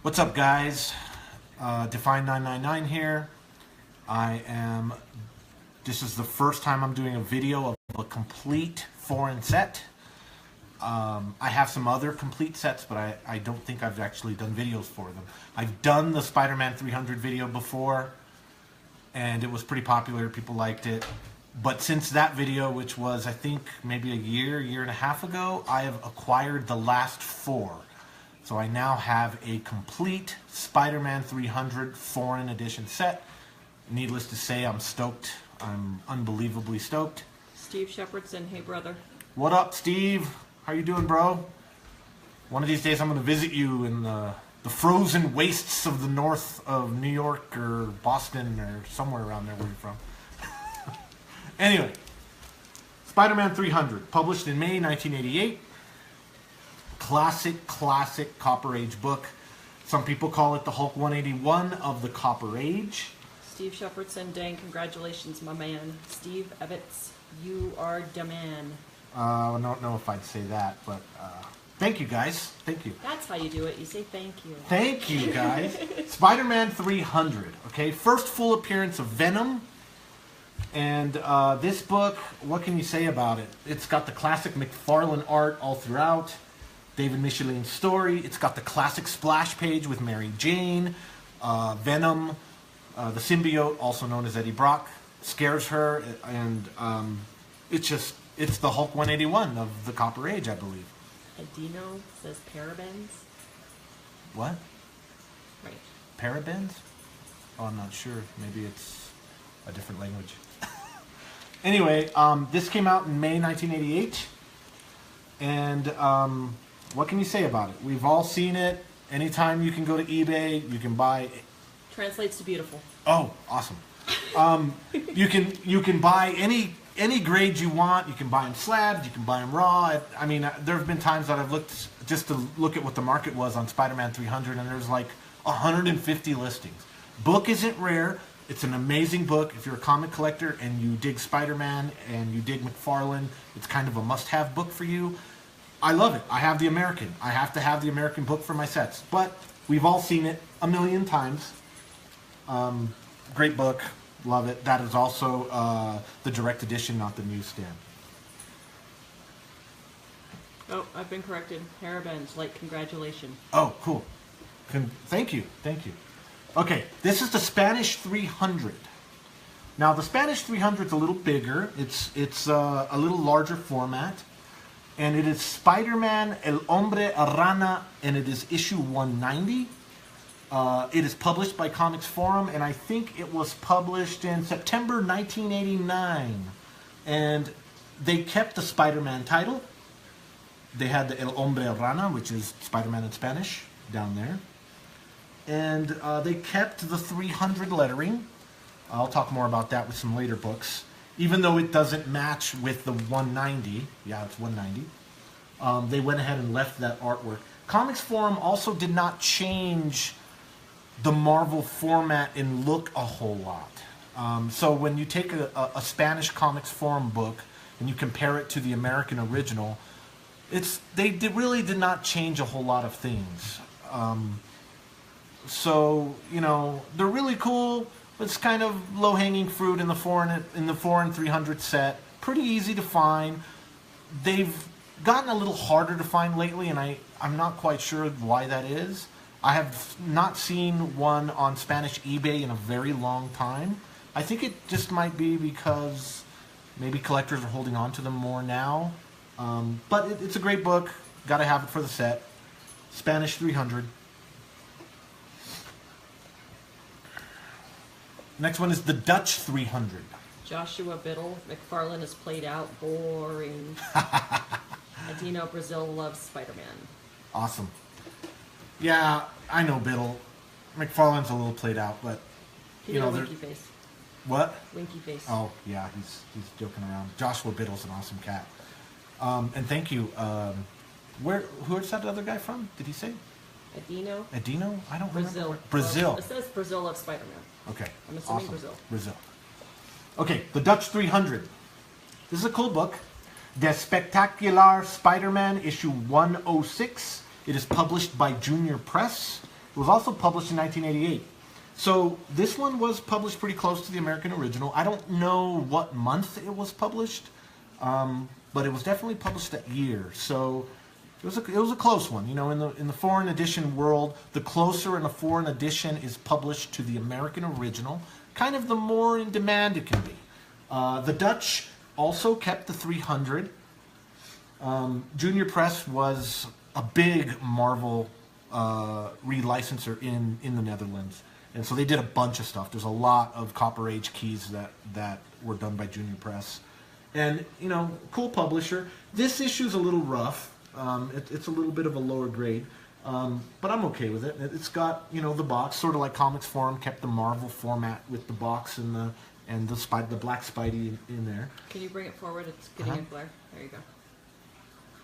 What's up, guys? Define999 here. This is the first time I'm doing a video of a complete foreign set. I have some other complete sets, but I don't think I've actually done videos for them. I've done the Spider-Man 300 video before, and it was pretty popular. People liked it. But since that video, which was, I think, maybe a year and a half ago, I have acquired the last 4. So I now have a complete Spider-Man 300 foreign edition set. Needless to say, I'm stoked. I'm unbelievably stoked. Steve Shepherdson, hey brother. What up, Steve? How you doing, bro? One of these days I'm going to visit you in the frozen wastes of the north of New York or Boston or somewhere around there where you're from. Anyway, Spider-Man 300, published in May 1988. Classic Copper Age book. Some people call it the Hulk 181 of the Copper Age. Steve Shepherdson, dang, congratulations, my man. Steve Ebbets, you are the man. I don't know if I'd say that, but thank you, guys. Thank you. That's how you do it. You say thank you. Thank you, guys. Spider-Man 300. Okay, first full appearance of Venom. And this book, what can you say about it? It's got the classic McFarlane art all throughout. David Michelin's story. It's got the classic splash page with Mary Jane. Venom, the symbiote, also known as Eddie Brock, scares her. And it's the Hulk 181 of the Copper Age, I believe. Adino says parabens. What? Right. Parabens? Oh, I'm not sure. Maybe it's a different language. Anyway, this came out in May 1988. And what can you say about it? We've all seen it. Anytime you can go to eBay, you can buy. Translates to beautiful. Oh, awesome! You can buy any grade you want. You can buy them slabs. You can buy them raw. I mean, there have been times that I've looked just to look at what the market was on Spider-Man 300, and there's like 150 listings. Book isn't rare. It's an amazing book. If you're a comic collector and you dig Spider-Man and you dig McFarlane, it's kind of a must-have book for you. I love it. I have the American. I have to have the American book for my sets. But we've all seen it a million times. Great book. Love it. That is also the direct edition, not the newsstand. Oh, I've been corrected. Parabens, like congratulations. Oh, cool. Thank you. Thank you. Okay, this is the Spanish 300. Now, the Spanish 300 is a little bigger. It's a little larger format. And it is Spider-Man, El Hombre Rana, and it is issue 190. It is published by Comics Forum, and I think it was published in September 1989. And they kept the Spider-Man title. They had the El Hombre Rana, which is Spider-Man in Spanish, down there. And they kept the 300 lettering. I'll talk more about that with some later books. Even though it doesn't match with the 190, yeah, it's 190, they went ahead and left that artwork. Comics Forum also did not change the Marvel format and look a whole lot. So when you take a Spanish Comics Forum book and you compare it to the American original, they really did not change a whole lot of things. So, you know, they're really cool. It's kind of low-hanging fruit in the foreign 300 set. Pretty easy to find. They've gotten a little harder to find lately, and I'm not quite sure why that is. I have not seen one on Spanish eBay in a very long time. I think it just might be because maybe collectors are holding on to them more now. But it's a great book. Got to have it for the set. Spanish 300. Next one is the Dutch 300. Joshua Biddle, McFarlane is played out. Boring. Adino, Brazil loves Spider-Man. Awesome. Yeah, I know Biddle. McFarlane's a little played out, but you know, winky face. What? Winky face. Oh yeah, he's joking around. Joshua Biddle's an awesome cat. And thank you. Where's that other guy from? Did he say? Adino? Adino? I don't Brazil. remember. Brazil. Well, it says Brazil loves Spider-Man. Okay. I'm assuming awesome. Brazil. Okay, the Dutch 300. This is a cool book. Der Spectacular Spider-Man, issue 106. It is published by Junior Press. It was also published in 1988. So this one was published pretty close to the American original. I don't know what month it was published, but it was definitely published that year. So it was a close one. You know, in the foreign edition world, the closer in a foreign edition is published to the American original, kind of the more in demand it can be. The Dutch also kept the 300. Junior Press was a big Marvel relicenser in the Netherlands, and so they did a bunch of stuff. There's a lot of Copper Age keys that were done by Junior Press, and you know, cool publisher. This issue's a little rough. It's a little bit of a lower grade, but I'm okay with it. It's got, you know, the box, sort of like Comics Forum kept the Marvel format with the box and the black Spidey in there. Can you bring it forward? It's getting a glare. There you go.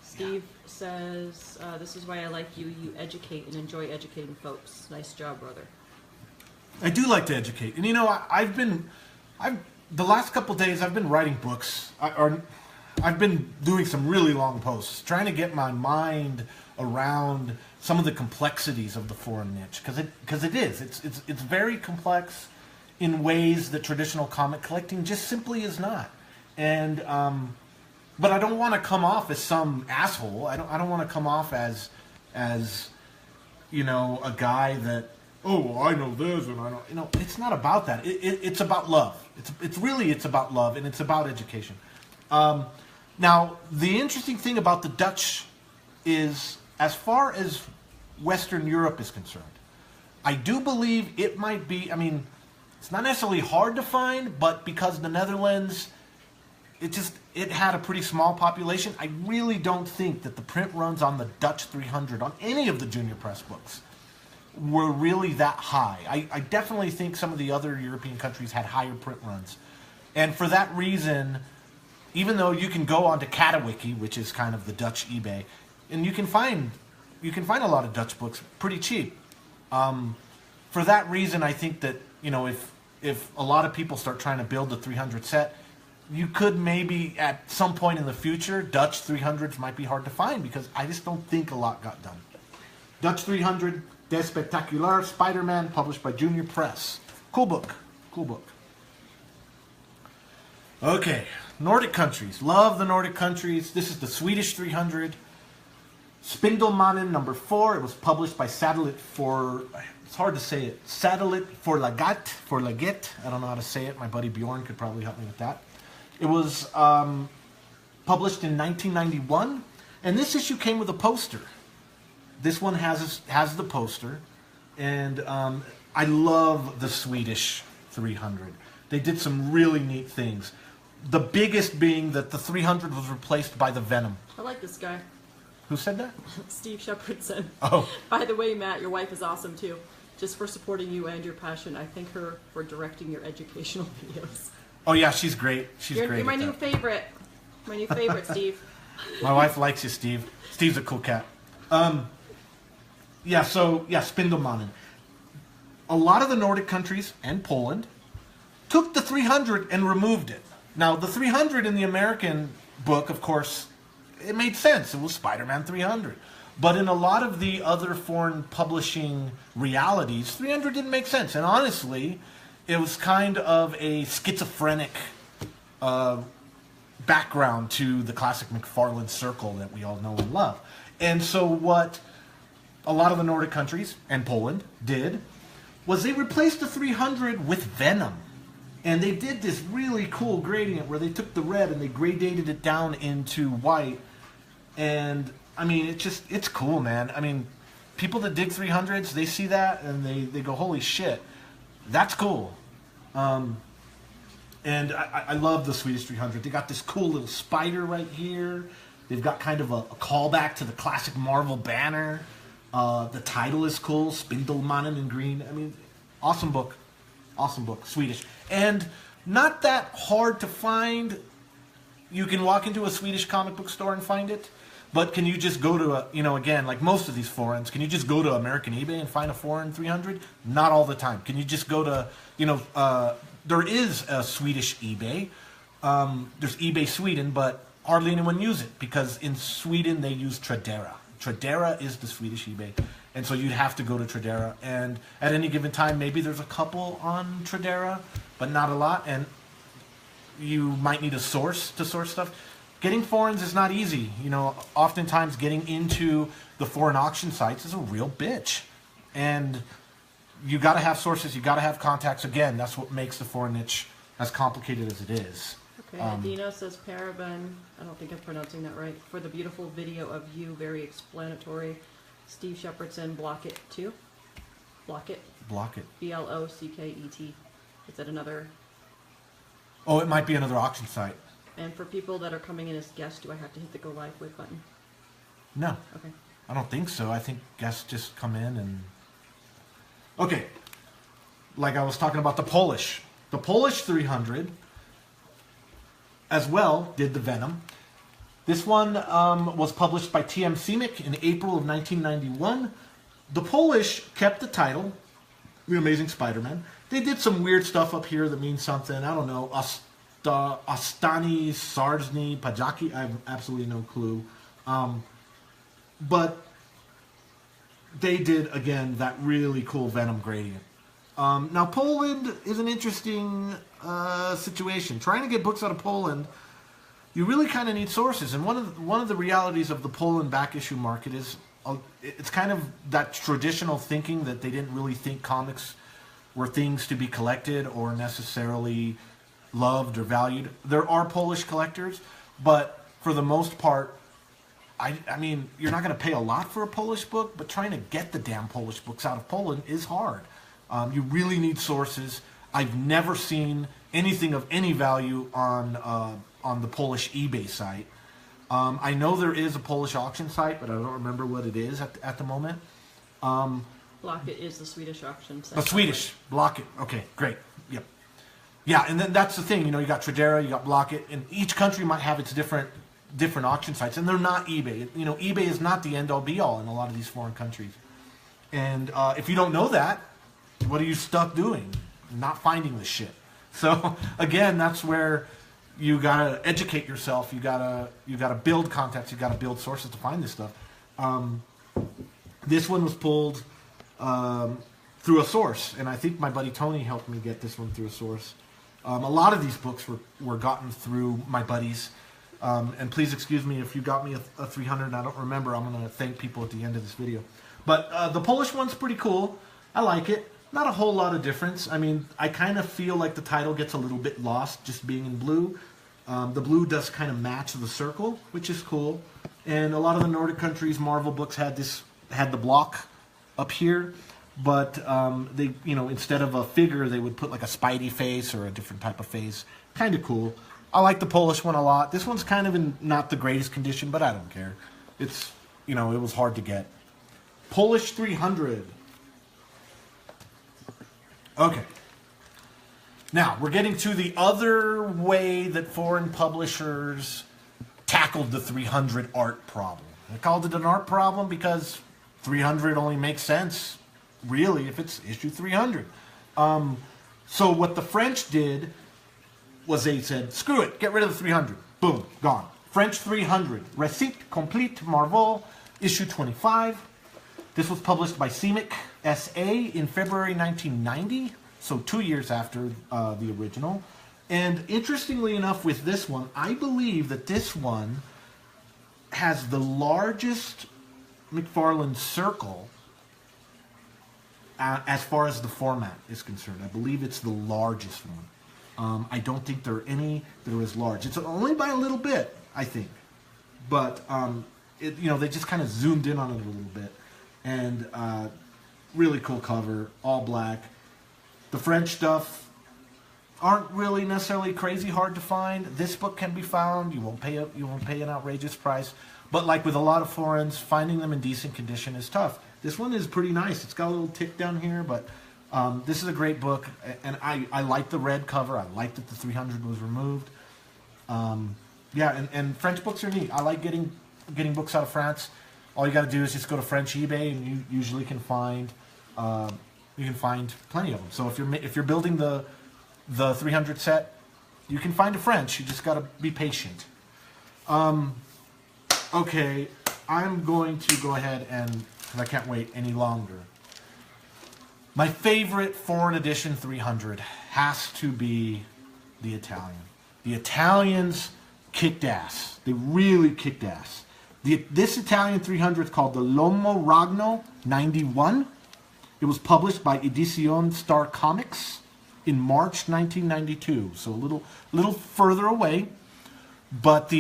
Steve says, this is why I like you. You educate and enjoy educating folks. Nice job, brother. I do like to educate. And you know, the last couple days I've been writing books. I've been doing some really long posts, trying to get my mind around some of the complexities of the foreign niche, because it is. It's very complex in ways that traditional comic collecting just simply is not. And but I don't want to come off as some asshole. I don't want to come off as you know, a guy that, oh, well, I know this and I know, you know, it's not about that. It's about love. It's about love, and it's about education. Now, the interesting thing about the Dutch is, as far as Western Europe is concerned, I do believe it might be, I mean, it's not necessarily hard to find, but because the Netherlands, it had a pretty small population, I really don't think that the print runs on the Dutch 300, on any of the Junior Press books, were really that high. I definitely think some of the other European countries had higher print runs. And for that reason, even though you can go onto Katawiki, which is kind of the Dutch eBay, and you can find a lot of Dutch books pretty cheap. For that reason, I think that, you know, if a lot of people start trying to build the 300 set, you could maybe at some point in the future, Dutch 300s might be hard to find, because I just don't think a lot got done. Dutch 300, Des Spectaculaires, Spiderman, published by Junior Press. Cool book. Cool book. Okay, Nordic countries. Love the Nordic countries. This is the Swedish 300. Spindelmannen #4. It was published by Satellite for, it's hard to say it, Satellite for Laget. I don't know how to say it. My buddy Bjorn could probably help me with that. It was published in 1991, and this issue came with a poster. This one has the poster, and I love the Swedish 300. They did some really neat things. The biggest being that the 300 was replaced by the Venom. I like this guy. Who said that? Steve Shepherdson. Oh. By the way, Matt, your wife is awesome too. Just for supporting you and your passion. I thank her for directing your educational videos. Oh yeah, she's great. She's great. You're my new favorite. My new favorite, Steve. My wife likes you, Steve. Steve's a cool cat. Yeah, so, yeah, Spindelmannen. A lot of the Nordic countries, and Poland, took the 300 and removed it. Now, the 300 in the American book, of course, it made sense. It was Spider-Man 300. But in a lot of the other foreign publishing realities, 300 didn't make sense. And honestly, it was kind of a schizophrenic background to the classic McFarlane circle that we all know and love. And so what a lot of the Nordic countries, and Poland, did was they replaced the 300 with Venom. And they did this really cool gradient where they took the red and they gradated it down into white. And, I mean, it's cool, man. I mean, people that dig 300s, they see that and they go, holy shit, that's cool. And I love the Swedish 300. They got this cool little spider right here. They've got kind of a callback to the classic Marvel banner. The title is cool, Spindelmannen in green. I mean, awesome book. Awesome book, Swedish. And not that hard to find. You can walk into a Swedish comic book store and find it. But can you just go to you know, again, like most of these foreigns, can you just go to American eBay and find a foreign 300? Not all the time. Can you just go to, you know, there is a Swedish eBay. There's eBay Sweden, but hardly anyone uses it because in Sweden they use Tradera. Tradera is the Swedish eBay. And so you'd have to go to Tradera. And at any given time, maybe there's a couple on Tradera, but not a lot. And you might need a source to source stuff. Getting foreigns is not easy. You know, oftentimes getting into the foreign auction sites is a real bitch. And you got to have sources, you got to have contacts. Again, that's what makes the foreign niche as complicated as it is. Okay, Dino says Paraben, I don't think I'm pronouncing that right, for the beautiful video of you, very explanatory. Steve Shepardson, Block It too. Block It. Block It. Blocket. Is that another? Oh, it might be another auction site. And for people that are coming in as guests, do I have to hit the go live with button? No. Okay. I don't think so. I think guests just come in and... Okay. Like I was talking about the Polish. The Polish 300 as well did the Venom. This one was published by TM Simic in April of 1991. The Polish kept the title, The Amazing Spider-Man. They did some weird stuff up here that means something. I don't know. Ostani, Sarzny, Pajaki. I have absolutely no clue. But they did, again, that really cool Venom gradient. Now, Poland is an interesting situation. Trying to get books out of Poland, you really kind of need sources. And one of the realities of the Poland back issue market is it's kind of that traditional thinking that they didn't really think comics were things to be collected or necessarily loved or valued. There are Polish collectors, but for the most part, I mean, you're not going to pay a lot for a Polish book, but trying to get the damn Polish books out of Poland is hard. You really need sources. I've never seen anything of any value on the Polish eBay site. I know there is a Polish auction site, but I don't remember what it is at the moment. Blocket is the Swedish auction site. The Swedish. Blocket. Okay, great. Yep. Yeah, and then that's the thing. You know, you got Tradera, you got Blocket, and each country might have its different auction sites, and they're not eBay. You know, eBay is not the end-all be-all in a lot of these foreign countries. And if you don't know that, what are you stuck doing? Not finding the shit. So again, that's where you gotta educate yourself. You gotta build contacts. You gotta build sources to find this stuff. This one was pulled through a source, and I think my buddy Tony helped me get this one through a source. A lot of these books were gotten through my buddies. And please excuse me if you got me a 300 and I don't remember. I'm going to thank people at the end of this video. But the Polish one's pretty cool. I like it. Not a whole lot of difference. I mean, I kind of feel like the title gets a little bit lost just being in blue. The blue does kind of match the circle, which is cool. And a lot of the Nordic countries, Marvel books had the block up here. But they, you know, instead of a figure, they would put like a Spidey face or a different type of face. Kind of cool. I like the Polish one a lot. This one's kind of in not the greatest condition, but I don't care. It's, you know, it was hard to get. Polish 300. Okay. Now, we're getting to the other way that foreign publishers tackled the 300 art problem. They called it an art problem because 300 only makes sense, really, if it's issue 300. So what the French did was they said, screw it, get rid of the 300. Boom, gone. French 300, Récit Complete Marvel, issue 25. This was published by Simic S.A. in February 1990, so 2 years after the original. And interestingly enough with this one, I believe that this one has the largest McFarlane circle as far as the format is concerned. I believe it's the largest one. I don't think there are any that are as large. It's only by a little bit, I think. But, you know, they just kind of zoomed in on it a little bit. And really cool cover, all black. The French stuff aren't really necessarily crazy hard to find. This book can be found. You won't pay an outrageous price. But like with a lot of foreigns, finding them in decent condition is tough. This one is pretty nice. It's got a little tick down here, but... this is a great book, and I like the red cover. I like that the 300 was removed. Yeah, and French books are neat. I like getting books out of France. All you got to do is just go to French eBay, and you usually can find plenty of them. So if you're building the 300 set, you can find a French. You just got to be patient. Okay, I'm going to go ahead and, because I can't wait any longer. My favorite foreign edition 300 has to be the Italian. The Italians kicked ass. They really kicked ass. This Italian 300 is called the Lomo Ragno 91. It was published by Edizione Star Comics in March 1992, so a little further away. But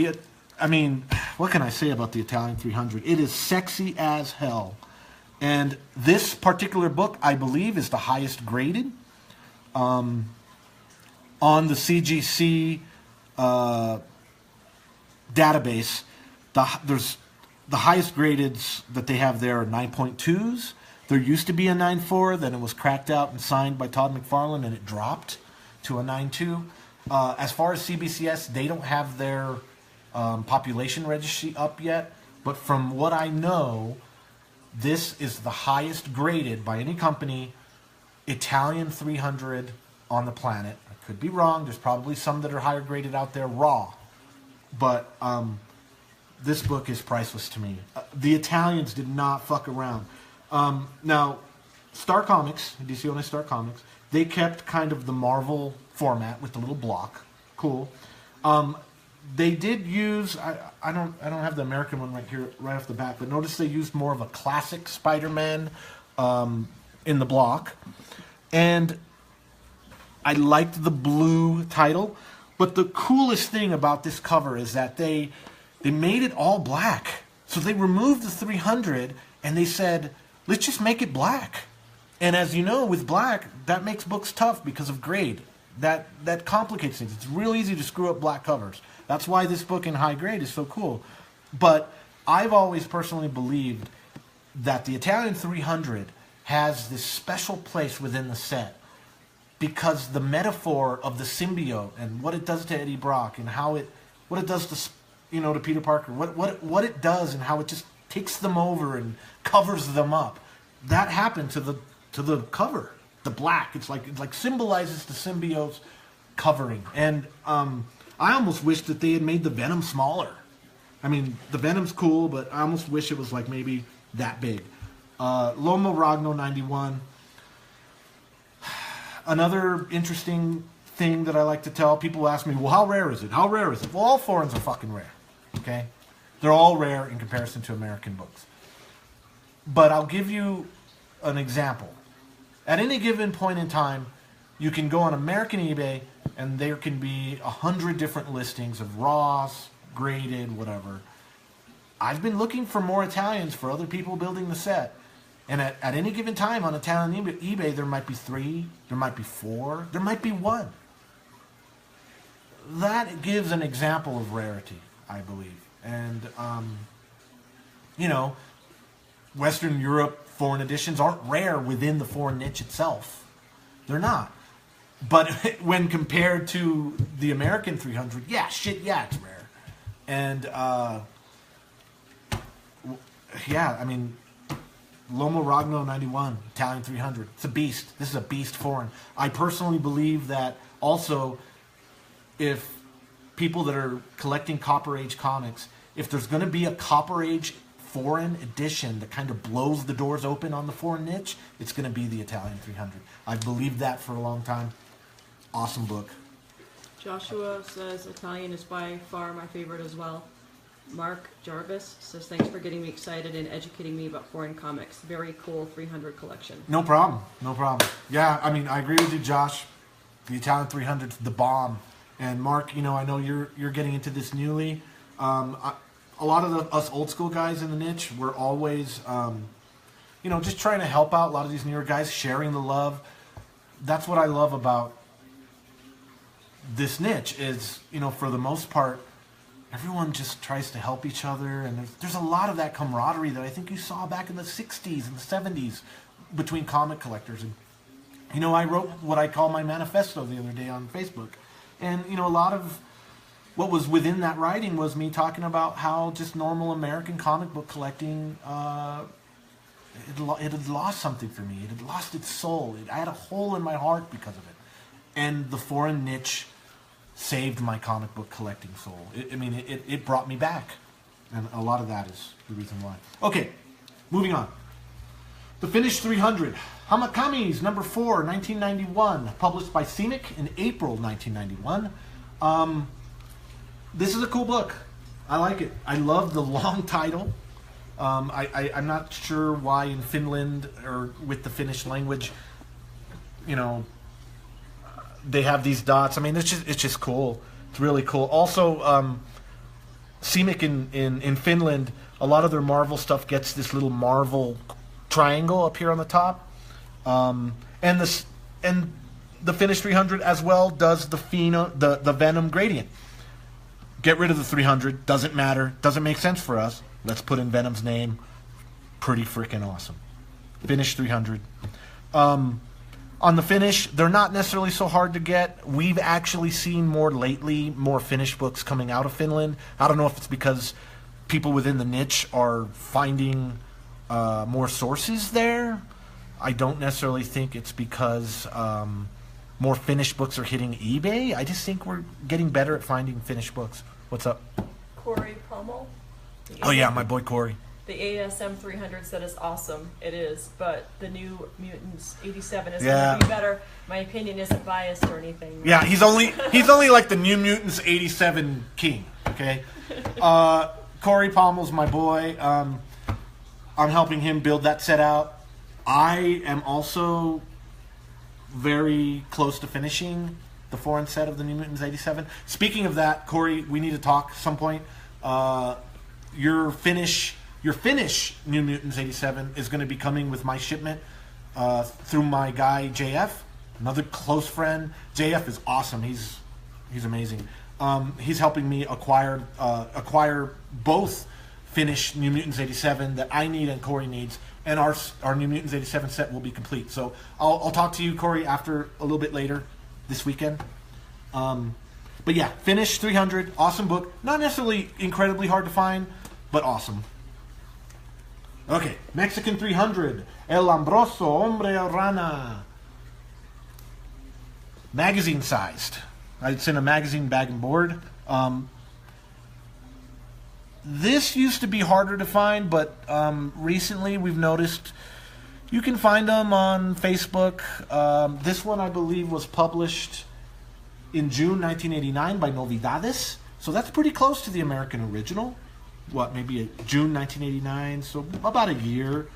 what can I say about the Italian 300? It is sexy as hell. And this particular book, I believe, is the highest graded. On the CGC database, there's the highest gradeds that they have there are 9.2s. There used to be a 9.4, then it was cracked out and signed by Todd McFarlane, and it dropped to a 9.2. As far as CBCS, they don't have their population registry up yet, but from what I know, this is the highest graded by any company Italian 300 on the planet. I could be wrong. There's probably some that are higher graded out there raw, but this book is priceless to me. The Italians did not fuck around. Now, Star Comics, Edizione Star Comics, they kept kind of the Marvel format with the little block. Cool. They did use, I don't have the American one right here, right off the bat, but notice they used more of a classic Spider-Man in the block. And I liked the blue title, but the coolest thing about this cover is that they made it all black. So they removed the 300 and they said, let's just make it black. And as you know, with black, that makes books tough because of grade. That complicates things. It's real easy to screw up black covers. That's why this book in high grade is so cool. But I've always personally believed that the Italian 300 has this special place within the set because the metaphor of the symbiote and what it does to Eddie Brock and what it does to Peter Parker, what it does and how it just takes them over and covers them up. That happened to the cover, the black. It's like symbolizes the symbiote's covering. And I almost wish that they had made the Venom smaller. I mean, the Venom's cool, but I almost wish it was like maybe that big. Lomo Ragno 91. Another interesting thing that I like to tell people, ask me, well, how rare is it? How rare is it? Well, all foreigns are fucking rare. Okay? They're all rare in comparison to American books. But I'll give you an example. At any given point in time, you can go on American eBay and there can be 100 different listings of raws, graded, whatever. I've been looking for more Italians for other people building the set. And at any given time on Italian eBay, there might be 3, there might be 4, there might be 1. That gives an example of rarity, I believe. And, Western Europe foreign editions aren't rare within the foreign niche itself. They're not. But when compared to the American 300, it's rare. And, Lomo Ragno 91, Italian 300. It's a beast. This is a beast foreign. I personally believe that also if people that are collecting Copper Age comics, if there's going to be a Copper Age foreign edition that kind of blows the doors open on the foreign niche, it's going to be the Italian 300. I've believed that for a long time. Awesome book. Joshua says Italian is by far my favorite as well. Mark Jarvis says, thanks for getting me excited and educating me about foreign comics. Very cool 300 collection. No problem. Yeah, I agree with you, Josh. The Italian 300's the bomb. And Mark, I know you're getting into this newly. A lot of us old school guys in the niche, we're always, just trying to help out a lot of these newer guys, sharing the love. That's what I love about this niche is, for the most part, everyone just tries to help each other, and there's a lot of that camaraderie that I think you saw back in the 60s and the 70s between comic collectors. And, I wrote what I call my manifesto the other day on Facebook. And, a lot of what was within that writing was me talking about how just normal American comic book collecting, it had lost something for me. It had lost its soul. I had a hole in my heart because of it. And the foreign niche saved my comic book collecting soul. It brought me back. And a lot of that is the reason why. Okay, moving on. The Finnish 300. Hamakami's number 4, 1991. Published by Simic in April 1991. This is a cool book. I like it. I love the long title. I'm not sure why in Finland or with the Finnish language, you know, they have these dots. I mean, it's just cool. It's really cool. Also, Simic in Finland, a lot of their Marvel stuff gets this little Marvel triangle up here on the top, and the Finnish 300 as well does the Venom gradient. Get rid of the 300. Doesn't matter. Doesn't make sense for us. Let's put in Venom's name. Pretty freaking awesome. Finnish 300. On the Finnish, they're not necessarily so hard to get. We've actually seen more Finnish books coming out of Finland. I don't know if it's because people within the niche are finding more sources there. I don't necessarily think it's because more Finnish books are hitting eBay. I just think we're getting better at finding Finnish books. What's up? Corey Pommel. Oh yeah, my boy Corey. The ASM 300 said is awesome. It is, but the New Mutants 87 is Yeah. going to be better. My opinion isn't biased or anything. Yeah, he's only like the New Mutants 87 king. Okay, Corey Pommel's my boy. I'm helping him build that set out. I am also very close to finishing the foreign set of the New Mutants 87. Speaking of that, Corey, we need to talk some point. Your Finnish New Mutants 87 is going to be coming with my shipment through my guy JF, another close friend. JF is awesome. He's amazing. He's helping me acquire both Finnish New Mutants 87 that I need and Corey needs, and our New Mutants 87 set will be complete. So I'll talk to you, Corey, after a little bit later this weekend. But yeah, Finnish 300, awesome book. Not necessarily incredibly hard to find, but awesome. Okay, Mexican 300, El Ambroso Hombre Rana. Magazine sized. It's in a magazine bag and board. This used to be harder to find, but recently we've noticed you can find them on Facebook. This one, I believe, was published in June 1989 by Novedades. So that's pretty close to the American original. What, maybe June 1989, so about a year.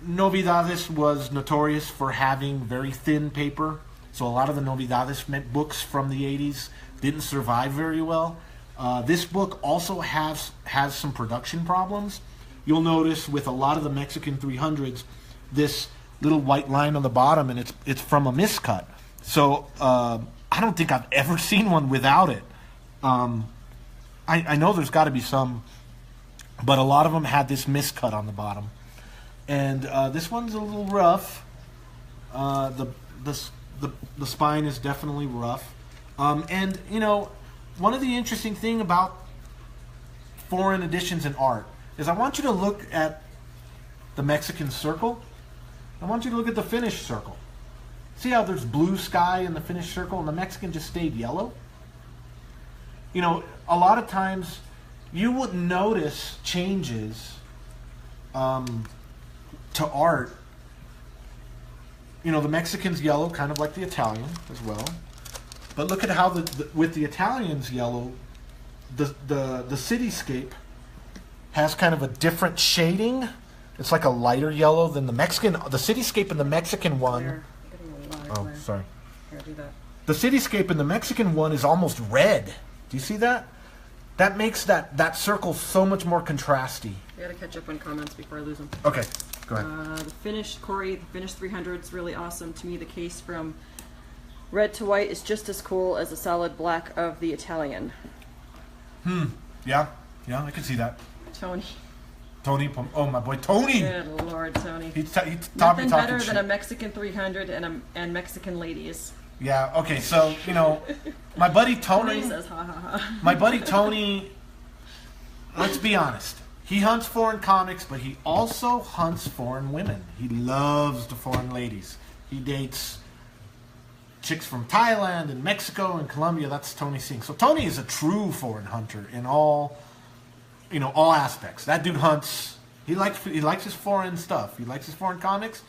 Novedades was notorious for having very thin paper, so a lot of the Novedades books from the 80s didn't survive very well. This book also has some production problems. You'll notice with a lot of the Mexican 300s, this little white line on the bottom, and it's from a miscut. So I don't think I've ever seen one without it. I know there's got to be some, but a lot of them had this miscut on the bottom. And this one's a little rough. The spine is definitely rough. And, you know, one of the interesting thing about foreign editions and art is I want you to look at the Mexican circle. I want you to look at the Finnish circle. See how there's blue sky in the Finnish circle and the Mexican just stayed yellow? You know, a lot of times you wouldn't notice changes to art. You know, the Mexican's yellow, kind of like the Italian as well. But look at how with the Italians yellow, the cityscape has kind of a different shading. It's like a lighter yellow than the Mexican. The cityscape in the Mexican one. Oh, sorry. Here, do that. The cityscape in the Mexican one is almost red. Do you see that? That makes that circle so much more contrasty. I gotta catch up on comments before I lose them. Okay, go ahead. The Finnish, Corey, the Finnish 300 is really awesome. To me, the case from red to white is just as cool as the solid black of the Italian. Yeah, I can see that. Tony. Oh, my boy Tony. Good Lord, Tony. He taught me Nothing talking better shit. than a Mexican 300 and Mexican ladies. Yeah, okay, so, you know, my buddy Tony Tony, says, ha ha ha. my buddy Tony, let's be honest, he hunts foreign comics, but he also hunts foreign women. He loves the foreign ladies. He dates chicks from Thailand and Mexico and Colombia. That's Tony Singh. So Tony is a true foreign hunter in all you know, all aspects. That dude hunts. He likes his foreign stuff. He likes his foreign comics,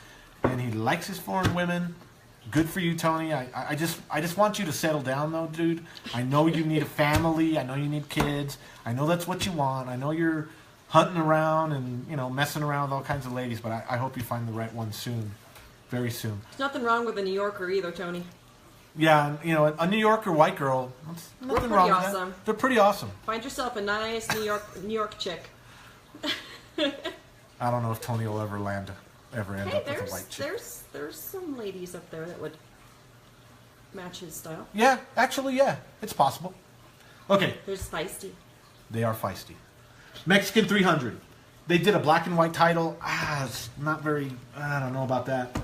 and he likes his foreign women. Good for you, Tony. I just want you to settle down, though, dude. I know you need a family. I know you need kids. I know that's what you want. I know you're hunting around and, you know, messing around with all kinds of ladies, but I hope you find the right one soon. Very soon. There's nothing wrong with a New Yorker either, Tony. Yeah, you know, a New Yorker white girl. Nothing wrong with awesome. that. They're pretty awesome. Find yourself a nice New York chick. I don't know if Tony will ever end Hey, up with a white chick. there's some ladies up there that would match his style. Yeah, actually, yeah, it's possible. Okay, There's feisty. they are feisty. Mexican 300. They did a black and white title. It's not very. I don't know about that.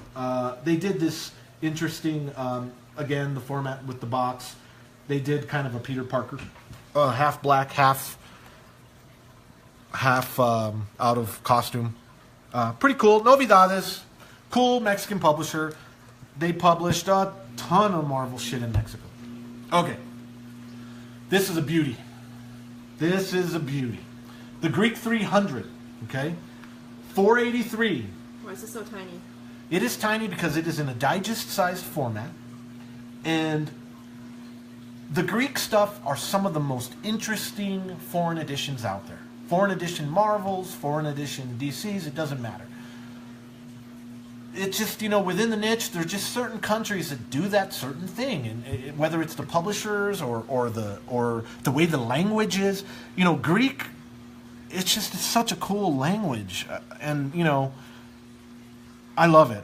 They did this interesting. Again, the format with the box. They did kind of a Peter Parker, half black, half out of costume. Pretty cool. Novedades. Cool Mexican publisher. They published a ton of Marvel shit in Mexico. Okay. This is a beauty. This is a beauty. The Greek 300. Okay. 483. Why is it so tiny? It is tiny because it is in a digest-sized format. And the Greek stuff are some of the most interesting foreign editions out there. Foreign edition Marvels, foreign edition DCs, it doesn't matter. It's just, you know, within the niche, there's just certain countries that do that certain thing. And whether it's the publishers or the way the language is, you know, Greek, it's such a cool language. And, you know, I love it.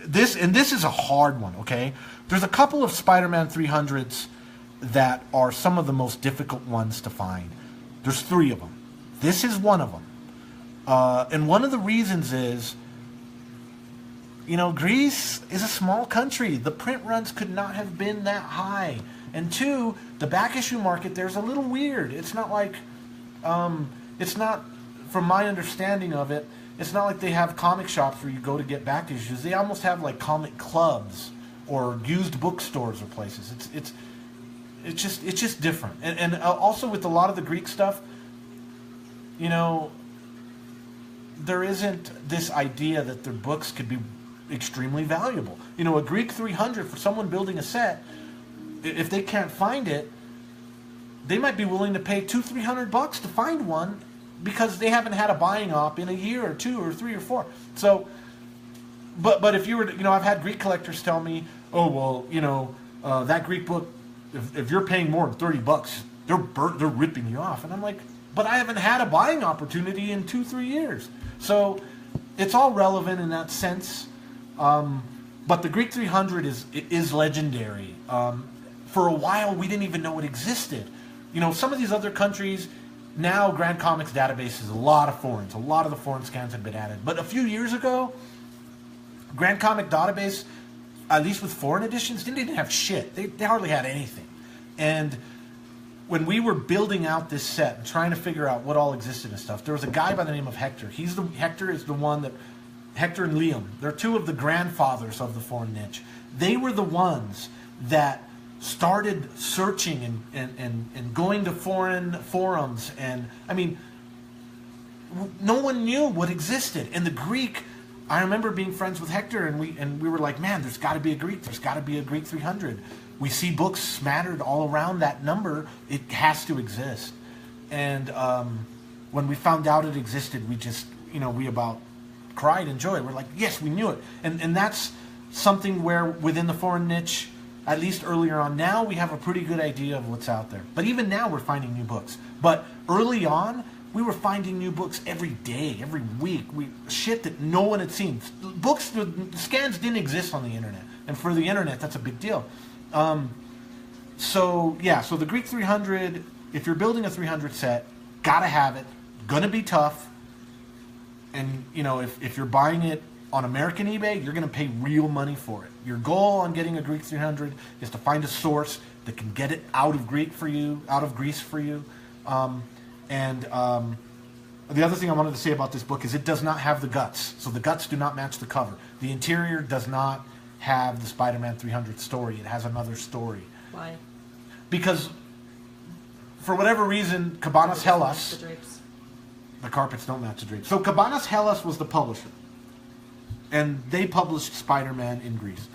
This is a hard one, okay? There's a couple of Spider-Man 300s that are some of the most difficult ones to find. There's 3 of them. This is one of them. And one of the reasons is, you know, Greece is a small country. The print runs could not have been that high. And 2, the back issue market there's a little weird. It's not like, it's not, from my understanding of it, it's not like they have comic shops where you go to get back issues. They almost have like comic clubs or used bookstores or places. It's just different. And also with a lot of the Greek stuff, you know, there isn't this idea that their books could be extremely valuable. You know, a Greek 300 for someone building a set, if they can't find it, they might be willing to pay $200-300 to find one because they haven't had a buying op in a year or 2 or 3 or 4. So, but if you were, you know, I've had Greek collectors tell me, oh well, you know, that Greek book, if you're paying more than $30, they're ripping you off, and I'm like, but I haven't had a buying opportunity in 2-3 years. So it's all relevant in that sense. But the Greek 300 is legendary. For a while, we didn't even know it existed. You know, some of these other countries, now Grand Comics database is a lot of foreigns. A lot of the foreign scans have been added. But a few years ago, Grand Comic database, at least with foreign editions, didn't even have shit. They hardly had anything. And when we were building out this set and trying to figure out what all existed and stuff, there was a guy by the name of Hector. Hector is the one that, Hector and Liam, they're 2 of the grandfathers of the foreign niche. They were the ones that started searching and going to foreign forums. And, I mean, no one knew what existed. And the Greek, I remember being friends with Hector, and we were like, man, there's got to be a Greek. There's got to be a Greek 300. We see books smattered all around that number. It has to exist. And when we found out it existed, we just, you know, we about cried in joy. We're like, yes, we knew it. And that's something where within the foreign niche, at least earlier on, now we have a pretty good idea of what's out there. But even now we're finding new books. But early on, we were finding new books every day, every week. Shit that no one had seen. Books, scans didn't exist on the internet. And for the internet, that's a big deal. So the Greek 300, if you're building a 300 set, gotta have it. Gonna be tough. And, you know, if you're buying it on American eBay, you're gonna pay real money for it. Your goal on getting a Greek 300 is to find a source that can get it out of Greece for you. The other thing I wanted to say about this book is it does not have the guts. So the guts do not match the cover. The interior does not have the Spider-Man 300 story. It has another story. Why? Because for whatever reason, Cabanas Hellas, The drapes. The carpets don't match the drapes. So Cabanas Hellas was the publisher. And they published Spider-Man in Greece.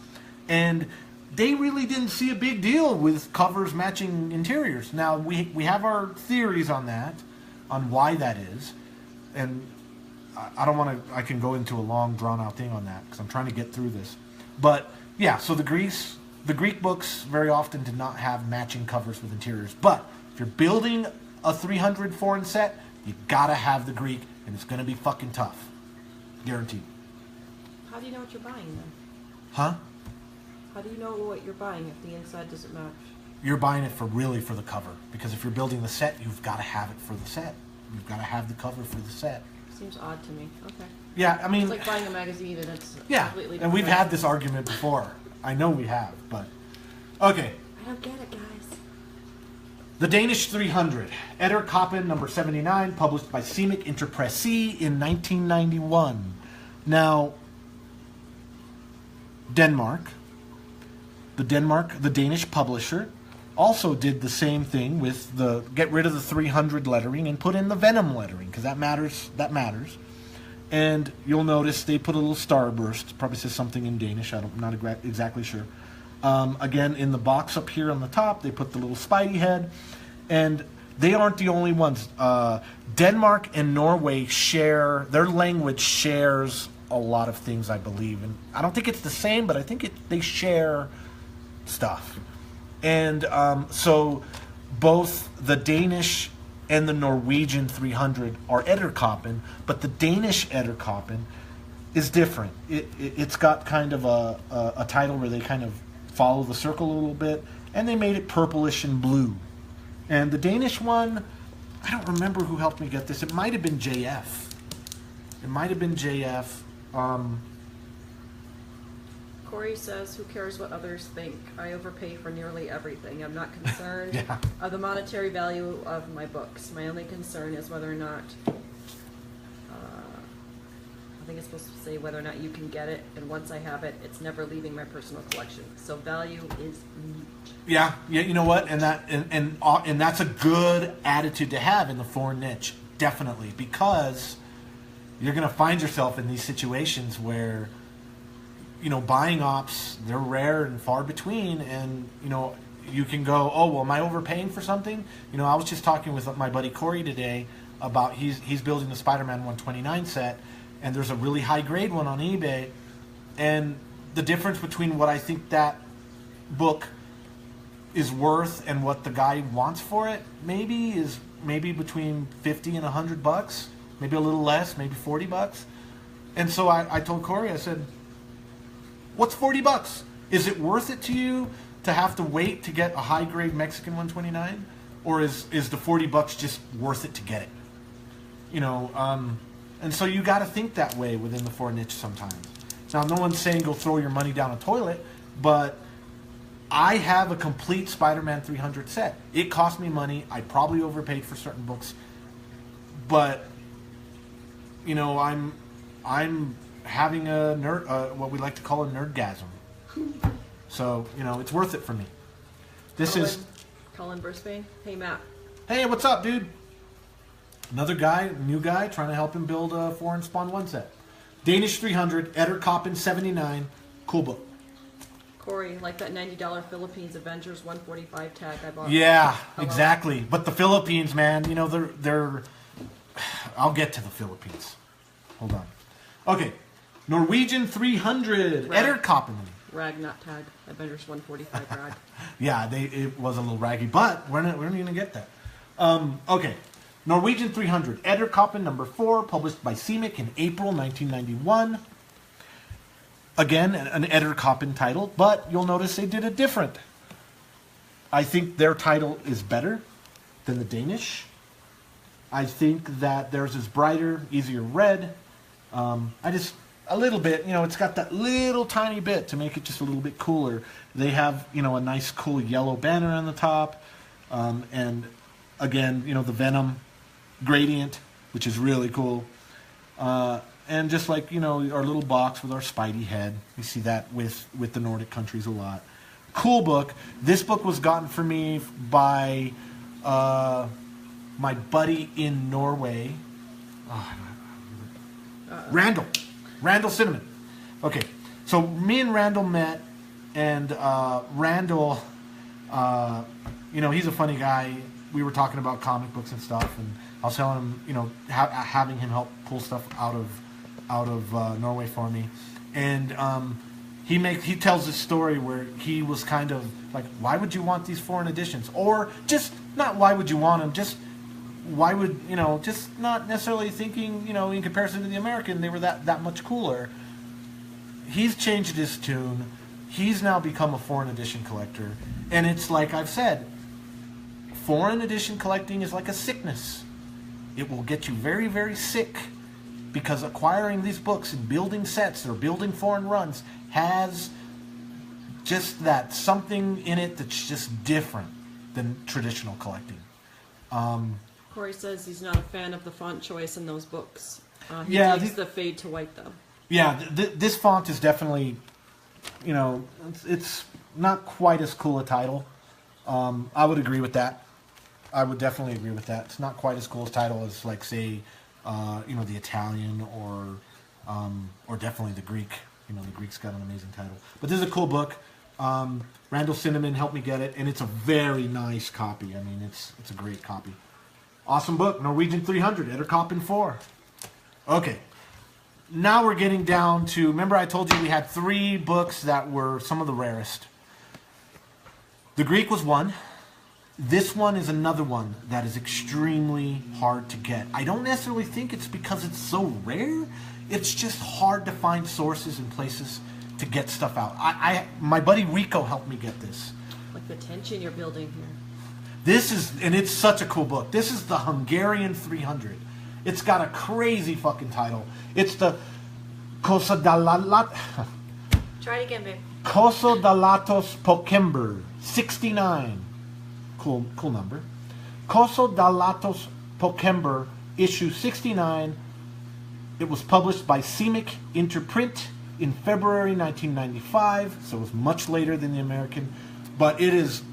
And they really didn't see a big deal with covers matching interiors. Now, we have our theories on that, on why that is. And I don't want to, I can go into a long, drawn-out thing on that, because I'm trying to get through this. But, yeah, so the Greek books very often did not have matching covers with interiors. But if you're building a 300 foreign set, you gotta have the Greek, and it's gonna be fucking tough. Guaranteed. How do you know what you're buying then? Huh? How do you know what you're buying if the inside doesn't match? You're buying it for the cover. Because if you're building the set, you've got to have it for the set. You've got to have the cover for the set. Seems odd to me. Okay. Yeah, I mean... It's like buying a magazine and it's yeah, completely different. and we've had this argument before. I know we have, but... Okay. I don't get it, guys. The Danish 300. Eder Koppen, number 79, published by Semic Interpresse in 1991. Now, Denmark, the Danish publisher, also did the same thing with the get rid of the 300 lettering and put in the Venom lettering, because that matters. And you'll notice they put a little starburst. Probably says something in Danish. I'm not exactly sure. Again, in the box up here on the top, they put the little Spidey head. And they aren't the only ones. Denmark and Norway share, their language shares a lot of things, I believe. And I don't think it's the same, but I think they share stuff. And so both the Danish and the Norwegian 300 are Edderkoppen, but the Danish Edderkoppen is different. It's got kind of a title where they kind of follow the circle a little bit, and they made it purplish and blue. And the Danish one, I don't remember who helped me get this. It might have been JF. Corey says, who cares what others think? I overpay for nearly everything. I'm not concerned Yeah. of the monetary value of my books. My only concern is whether or not, I think it's supposed to say whether or not you can get it, and once I have it, it's never leaving my personal collection. So value is neat. Yeah, you know what? And that's a good attitude to have in the foreign niche, definitely, because you're going to find yourself in these situations where, you know, buying ops, they're rare and far between, and, you know, you can go, oh, well, am I overpaying for something? You know, I was just talking with my buddy Corey today about he's building the Spider-Man 129 set, and there's a really high-grade one on eBay, and the difference between what I think that book is worth and what the guy wants for it is maybe between 50 and $100, maybe a little less, maybe $40. And so I told Corey, I said, what's $40? Is it worth it to you to have to wait to get a high-grade Mexican 129? Or is the $40 just worth it to get it? You know, and so you got to think that way within the foreign niche sometimes. Now, no one's saying go throw your money down a toilet, but I have a complete Spider-Man 300 set. It cost me money. I probably overpaid for certain books, but you know, I'm having a nerd, what we like to call a nerdgasm. So you know, it's worth it for me. Colin Brisbane. Hey Matt. Hey, what's up, dude? Another guy, new guy, trying to help him build a foreign Spawn 1 set. Danish 300, Eder Koppen 79, cool book. Corey, like that $90 Philippines Avengers 145 tag I bought. Yeah, exactly. But the Philippines, man, you know, they're I'll get to the Philippines. Hold on. Okay. Norwegian 300, Eder Koppen. Rag, not tag. Avengers 145 rag. Yeah, it was a little raggy, but we're not going to get that. Okay. Norwegian 300, Eder Koppen number 4, published by Semic in April 1991. Again, an Eder Koppen title, but you'll notice they did it different. I think their title is better than the Danish. I think that theirs is brighter, easier read. A little bit, you know, it's got that little tiny bit to make it just a little bit cooler. They have, you know, a nice cool yellow banner on the top. And again, you know, the Venom gradient, which is really cool. And just like, you know, our little box with our Spidey head. You see that with the Nordic countries a lot. Cool book. This book was gotten for me by my buddy in Norway. Randall Cinnamon. Okay, so me and Randall met, and Randall, he's a funny guy. We were talking about comic books and stuff, and I was telling him, having him help pull stuff out of Norway for me, and he tells this story where he was kind of like, why would you want these foreign editions, or just not why would you want them, just why would just not necessarily thinking in comparison to the American they were that much cooler. He's changed his tune. He's now become a foreign edition collector, and it's like I've said, foreign edition collecting is like a sickness. It will get you very, very sick, because acquiring these books and building sets or building foreign runs has just that something in it that's just different than traditional collecting. Corey says he's not a fan of the font choice in those books. He takes the fade to white, though. Yeah, this font is definitely, it's not quite as cool a title. I would agree with that. I would definitely agree with that. It's not quite as cool a title as, like, say, the Italian or definitely the Greek. The Greek's got an amazing title. But this is a cool book. Randall Cinnamon helped me get it, and it's a very nice copy. I mean, it's a great copy. Awesome book, Norwegian 300, Edderkoppen 4. Okay, now we're getting down to, remember I told you we had 3 books that were some of the rarest. The Greek was one. This one is another one that is extremely hard to get. I don't necessarily think it's because it's so rare. It's just hard to find sources and places to get stuff out. My buddy Rico helped me get this. Like the tension you're building here. And it's such a cool book. This is the Hungarian 300. It's got a crazy fucking title. It's the Kosodalalat. Try it again, babe. Kosodalatos Pokember 69. Cool number. Kosodalatos Pokember, issue 69. It was published by Simic Interprint in February 1995, so it was much later than the American, but it is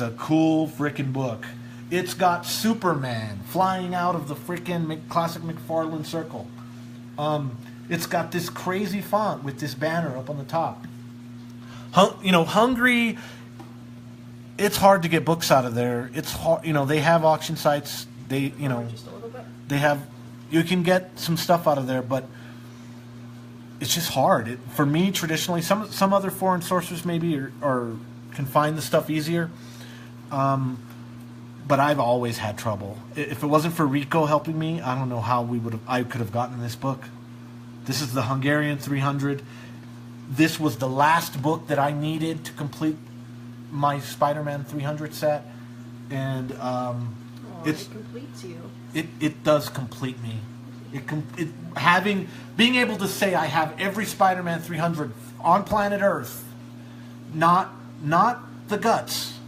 a cool frickin' book. It's got Superman flying out of the frickin' classic McFarlane circle. It's got this crazy font with this banner up on the top. Hungary, it's hard to get books out of there. It's hard, they have auction sites. Just a little bit. They have, you can get some stuff out of there, but it's just hard. For me, traditionally, some other foreign sources maybe can find the stuff easier. But I've always had trouble. If it wasn't for Rico helping me, I don't know how I could have gotten this book. This is the Hungarian 300. This was the last book that I needed to complete my Spider-Man 300 set, and it completes you. It does complete me. Being able to say I have every Spider-Man 300 on planet Earth, not the guts,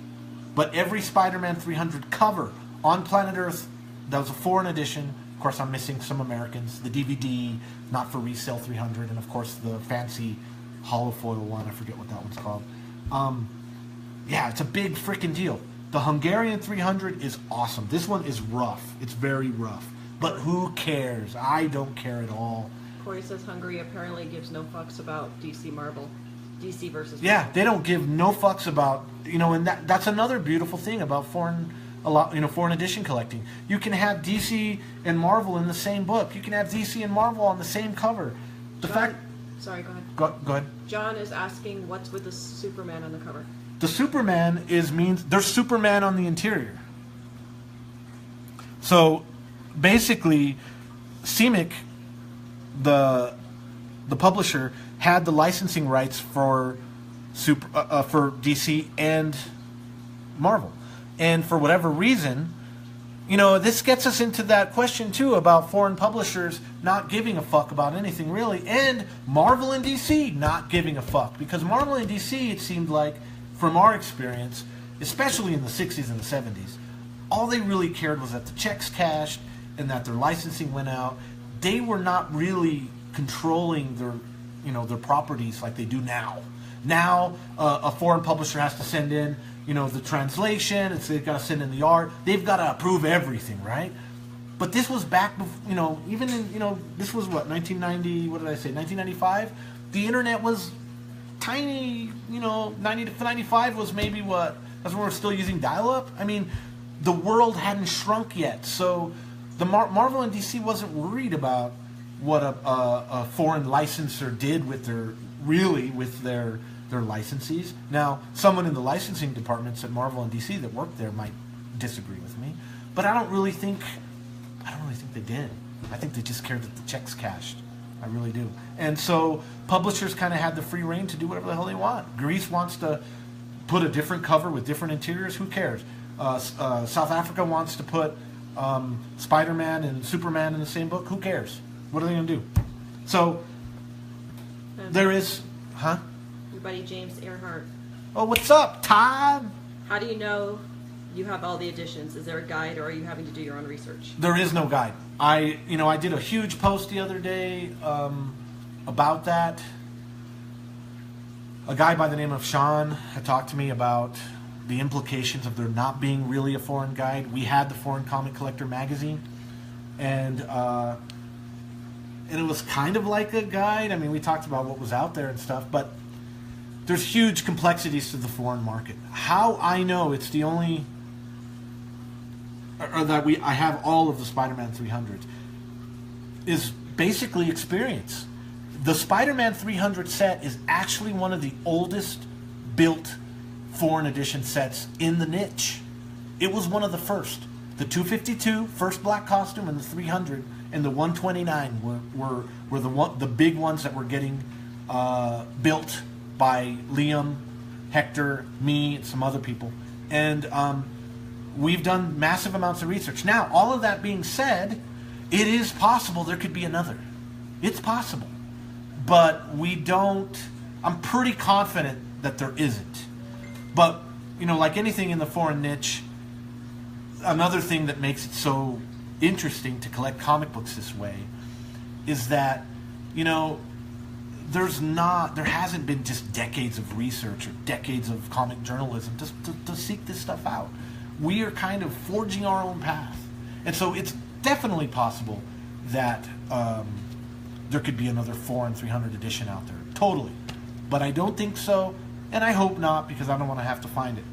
but every Spider-Man 300 cover on planet Earth. That was a foreign edition. Of course, I'm missing some Americans. The DVD, not for resale 300, and of course the fancy holofoil one. I forget what that one's called. Yeah, it's a big freaking deal. The Hungarian 300 is awesome. This one is rough. It's very rough. But who cares? I don't care at all. Corey says Hungary apparently gives no fucks about DC Marvel. DC versus Marvel. Yeah, they don't give no fucks about, and that's another beautiful thing about foreign edition collecting. You can have DC and Marvel in the same book. You can have DC and Marvel on the same cover. Sorry, go ahead. Go ahead. John is asking what's with the Superman on the cover. The Superman means there's Superman on the interior. So basically, Simic, the publisher, had the licensing rights for DC and Marvel, and for whatever reason, this gets us into that question too about foreign publishers not giving a fuck about anything really, and Marvel and DC not giving a fuck, because Marvel and DC, it seemed like, from our experience, especially in the 60s and the 70s, all they really cared was that the checks cashed and that their licensing went out. They were not really controlling their properties like they do now. Now, a foreign publisher has to send in, the translation. They've got to send in the art. They've got to approve everything, right? But this was back, you know, even in, you know, this was what, 1990, what did I say, 1995? The internet was tiny, you know, 95 was maybe what, that's when we were still using dial-up. I mean, the world hadn't shrunk yet, so the Marvel and DC wasn't worried about what a foreign licensor did with their licensees. Now, someone in the licensing departments at Marvel and DC that worked there might disagree with me, but I don't really think they did. I think they just cared that the checks cashed. I really do. And so publishers kind of had the free reign to do whatever the hell they want. Greece wants to put a different cover with different interiors. Who cares? South Africa wants to put Spider-Man and Superman in the same book. Who cares? What are they going to do? So there is, huh? Your buddy James Earhart. Oh, what's up, Todd? How do you know you have all the editions? Is there a guide, or are you having to do your own research? There is no guide. I did a huge post the other day about that. A guy by the name of Sean had talked to me about the implications of there not being really a foreign guide. We had the Foreign Comic Collector magazine, and it was kind of like a guide. I mean, we talked about what was out there and stuff, but there's huge complexities to the foreign market. How I know it's the only, or that I have all of the Spider-Man 300s, is basically experience. The Spider-Man 300 set is actually one of the oldest built foreign edition sets in the niche. It was one of the first. The 252, first black costume, and the 300 and the 129 were the big ones that were getting built by Liam, Hector, me, and some other people. And we've done massive amounts of research. Now, all of that being said, it is possible there could be another. It's possible. But we don't, I'm pretty confident that there isn't. But, you know, like anything in the foreign niche, another thing that makes it so interesting to collect comic books this way is that, you know, there hasn't been just decades of research or decades of comic journalism to seek this stuff out. We are kind of forging our own path. And so it's definitely possible that there could be another 4 and 300 edition out there. Totally. But I don't think so, and I hope not, because I don't want to have to find it.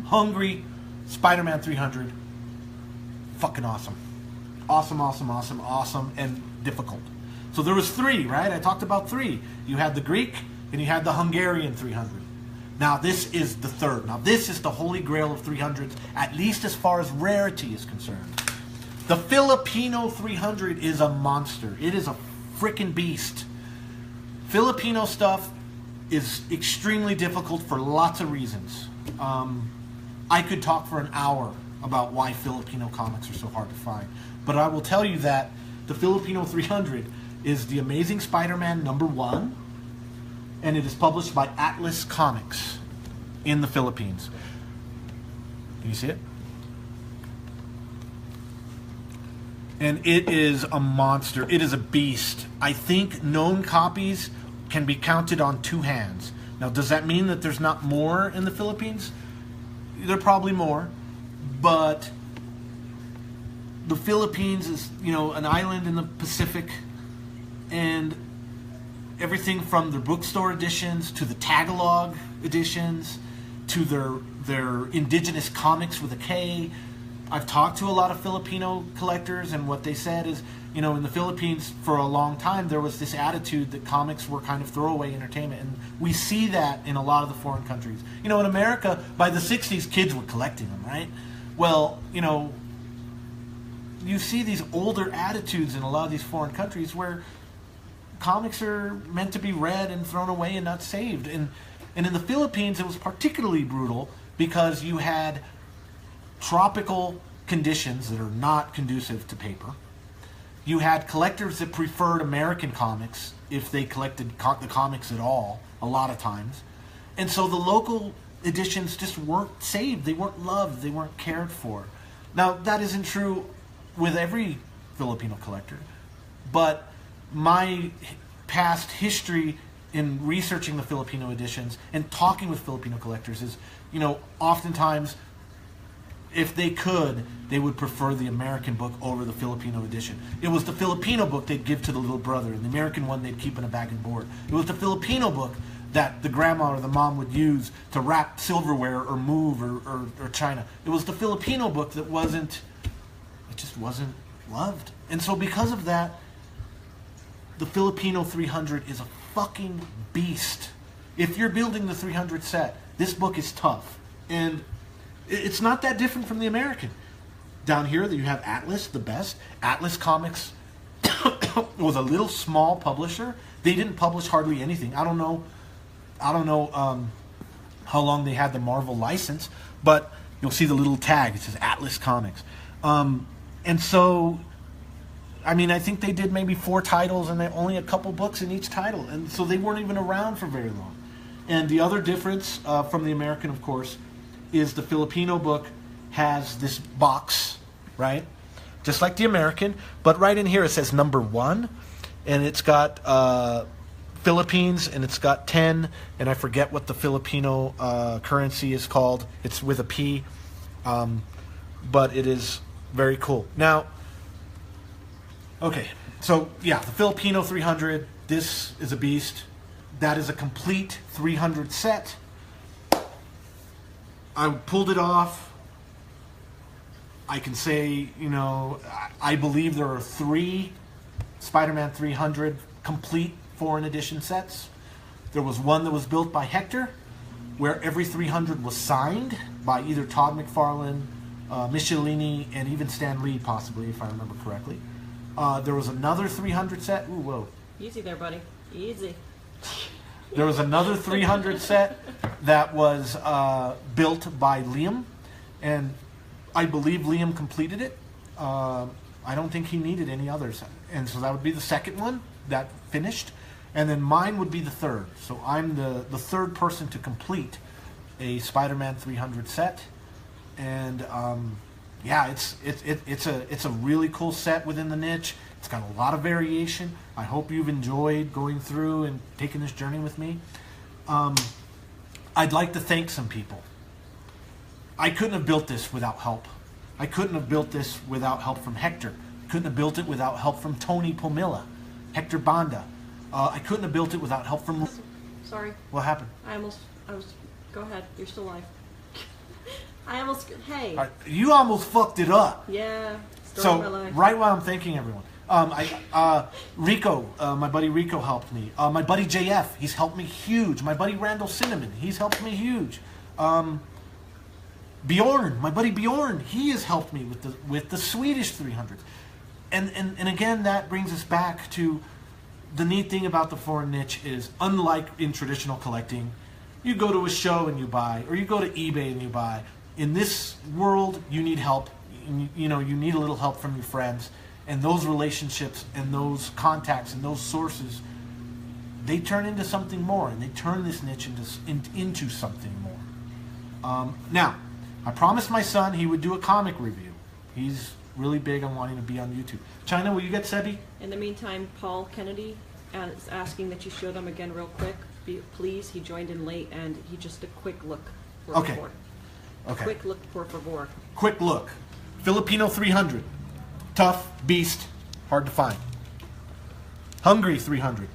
Hungry, Spider-Man 300, fucking awesome. Awesome, awesome, awesome, awesome, and difficult. So there was 3, right? I talked about 3. You had the Greek, and you had the Hungarian 300. Now this is the 3rd. Now this is the holy grail of 300s, at least as far as rarity is concerned. The Filipino 300 is a monster. It is a freaking beast. Filipino stuff is extremely difficult for lots of reasons. I could talk for an hour about why Filipino comics are so hard to find. But I will tell you that the Filipino 300 is the Amazing Spider-Man #1, and it is published by Atlas Comics in the Philippines. Can you see it? And it is a monster. It is a beast. I think known copies can be counted on 2 hands. Now, does that mean that there's not more in the Philippines? There are probably more, but the Philippines is, you know, an island in the Pacific, and everything from their bookstore editions to the Tagalog editions to their indigenous comics with a K. I've talked to a lot of Filipino collectors, and what they said is, you know, in the Philippines for a long time there was this attitude that comics were kind of throwaway entertainment, and we see that in a lot of the foreign countries. You know, in America, by the 60s, kids were collecting them, right? Well, you know, you see these older attitudes in a lot of these foreign countries where comics are meant to be read and thrown away and not saved. And in the Philippines, it was particularly brutal because you had tropical conditions that are not conducive to paper. You had collectors that preferred American comics if they collected the comics at all, a lot of times. And so the local editions just weren't saved. They weren't loved. They weren't cared for. Now, that isn't true with every Filipino collector, but my past history in researching the Filipino editions and talking with Filipino collectors is, you know, oftentimes if they could, they would prefer the American book over the Filipino edition. It was the Filipino book they'd give to the little brother, and the American one they'd keep in a bag and board. It was the Filipino book that the grandma or the mom would use to wrap silverware or move or china. It was the Filipino book that just wasn't loved. And so because of that, the Filipino 300 is a fucking beast. If you're building the 300 set, this book is tough. And it's not that different from the American. Down here, you have Atlas, the best. Atlas Comics was a little small publisher. They didn't publish hardly anything. I don't know how long they had the Marvel license, but you'll see the little tag. It says Atlas Comics. And so, I mean, I think they did maybe 4 titles and only a couple books in each title. And so they weren't even around for very long. And the other difference from the American, of course, is the Filipino book has this box, right? Just like the American. But right in here it says number 1. And it's got Philippines, and it's got 10. And I forget what the Filipino currency is called. It's with a P. But it is very cool. Now, okay. So, yeah, the Filipino 300. This is a beast. That is a complete 300 set. I pulled it off. I can say, you know, I believe there are 3 Spider-Man 300 complete foreign edition sets. There was one that was built by Hector, where every 300 was signed by either Todd McFarlane, Michelini, and even Stan Lee, possibly, if I remember correctly. There was another 300 set. Ooh, whoa. Easy there, buddy. Easy. There was another 300 set that was built by Liam, and I believe Liam completed it. I don't think he needed any others, and so that would be the second one that finished, and then mine would be the third. So I'm the third person to complete a Spider-Man 300 set, and yeah, it's a really cool set within the niche. It's got a lot of variation. I hope you've enjoyed going through and taking this journey with me. I'd like to thank some people. I couldn't have built this without help. I couldn't have built this without help from Hector. I couldn't have built it without help from Tony Pomilla, Hector Banda. I couldn't have built it without help from... Sorry. What happened? Go ahead. You're still live. Hey. You almost fucked it up. Yeah. So, right while I'm thanking everyone, Rico, my buddy Rico helped me. My buddy JF, he's helped me huge. My buddy Randall Cinnamon, he's helped me huge. Bjorn, my buddy Bjorn, he has helped me with the Swedish 300s. And again, that brings us back to the neat thing about the foreign niche is, unlike in traditional collecting, you go to a show and you buy, or you go to eBay and you buy. In this world, you need help. You know, you need a little help from your friends. And those relationships and those contacts and those sources, they turn into something more, and they turn this niche into something more. Now, I promised my son he would do a comic review. He's really big on wanting to be on YouTube. China, will you get Sebi? In the meantime, Paul Kennedy is asking that you show them again real quick. Please, he joined in late, and he just a quick look. Okay. Okay. Quick look, por favor. Quick look. Filipino 300. Tough, beast, hard to find. Hungary 300.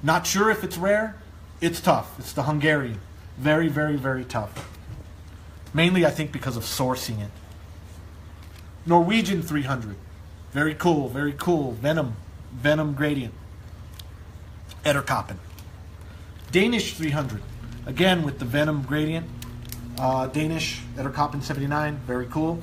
Not sure if it's rare. It's tough. It's the Hungarian. Very, very, very tough. Mainly, I think, because of sourcing it. Norwegian 300. Very cool, very cool. Venom gradient. Edderkoppen. Danish 300. Again, with the Venom gradient. Danish, Edderkoppen 79. Very cool.